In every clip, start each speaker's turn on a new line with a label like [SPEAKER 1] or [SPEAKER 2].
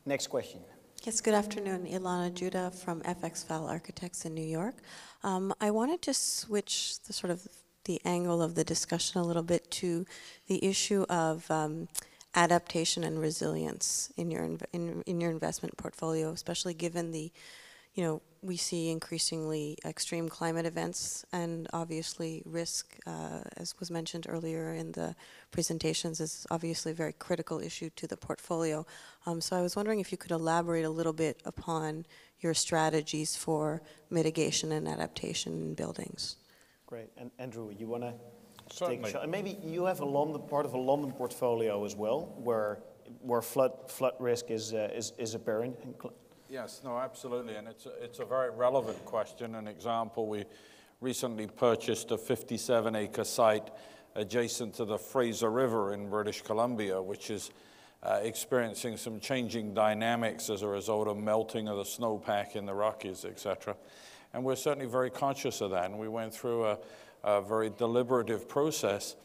[SPEAKER 1] Next question.
[SPEAKER 2] Yes, good afternoon. Ilana Judah from FX File Architects in New York. I wanted to switch the angle of the discussion a little bit to the issue of adaptation and resilience in your investment portfolio, especially given the, we see increasingly extreme climate events, and obviously risk, as was mentioned earlier in the presentations, is obviously a very critical issue to the portfolio. So I was wondering if you could elaborate a little bit upon your strategies for mitigation and adaptation in buildings.
[SPEAKER 1] Great. And Andrew, you want to take a
[SPEAKER 3] Certainly.
[SPEAKER 1] shot? And maybe you have part of a London portfolio as well, where flood risk is apparent.
[SPEAKER 3] Yes, no, absolutely, and it's a very relevant question. An example, we recently purchased a 57-acre site adjacent to the Fraser River in British Columbia, which is experiencing some changing dynamics as a result of melting of the snowpack in the Rockies, etc. And we're certainly very conscious of that, and we went through a very deliberative process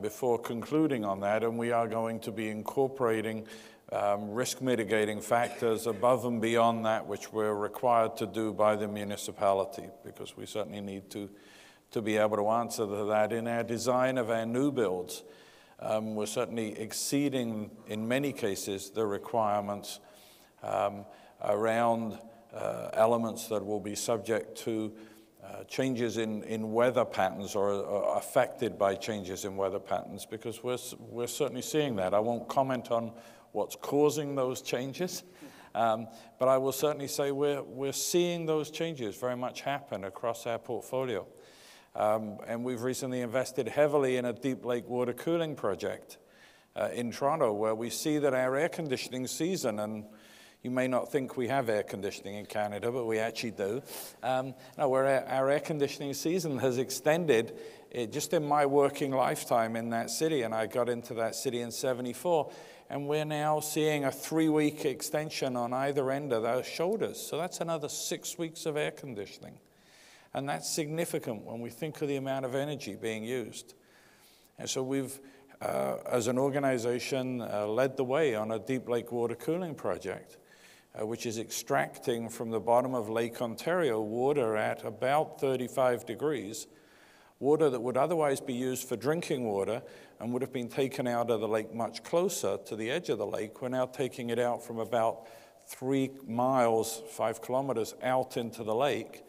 [SPEAKER 3] before concluding on that, and we are going to be incorporating risk mitigating factors above and beyond that which we're required to do by the municipality, because we certainly need to be able to answer to that in our design of our new builds. We're certainly exceeding, in many cases, the requirements around elements that will be subject to changes in weather patterns or affected by changes in weather patterns, because we're certainly seeing that. I won't comment on what's causing those changes, but I will certainly say we're seeing those changes very much happen across our portfolio. And we've recently invested heavily in a deep lake water cooling project in Toronto, where we see that our air conditioning season, and you may not think we have air conditioning in Canada, but we actually do. Where our air conditioning season has extended just in my working lifetime in that city, and I got into that city in '74, and we're now seeing a 3-week extension on either end of those shoulders. So that's another 6 weeks of air conditioning. And that's significant when we think of the amount of energy being used. And so we've, as an organization, led the way on a deep lake water cooling project, which is extracting from the bottom of Lake Ontario water at about 35 degrees, water that would otherwise be used for drinking water and would have been taken out of the lake much closer to the edge of the lake. We're now taking it out from about 3 miles, 5 kilometers out into the lake.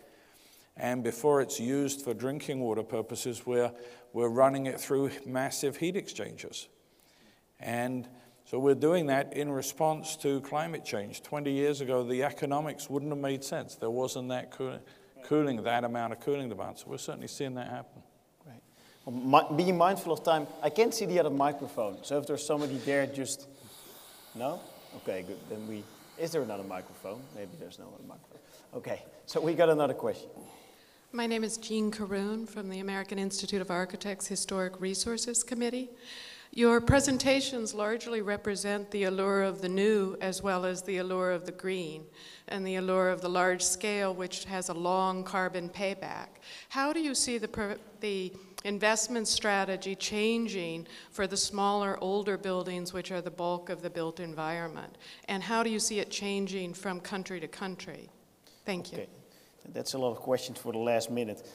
[SPEAKER 3] And before it's used for drinking water purposes, we're running it through massive heat exchangers. And so we're doing that in response to climate change. 20 years ago, the economics wouldn't have made sense. There wasn't that cooling, that amount of cooling demand. So we're certainly seeing that happen.
[SPEAKER 1] Great. Well, being mindful of time, I can't see the other microphone. So if there's somebody there, just... No? Okay, good. Then is there another microphone? Maybe there's no other microphone. Okay, so we got another question.
[SPEAKER 4] My name is Jean Caroon from the American Institute of Architects Historic Resources Committee. Your presentations largely represent the allure of the new as well as the allure of the green and the allure of the large scale, which has a long carbon payback. How do you see the investment strategy changing for the smaller, older buildings, which are the bulk of the built environment? And how do you see it changing from country to country? Thank you.
[SPEAKER 1] Okay. That's a lot of questions for the last minute.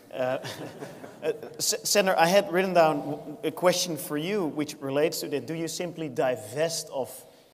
[SPEAKER 1] Senator, I had written down a question for you which relates to that. Do you simply divest of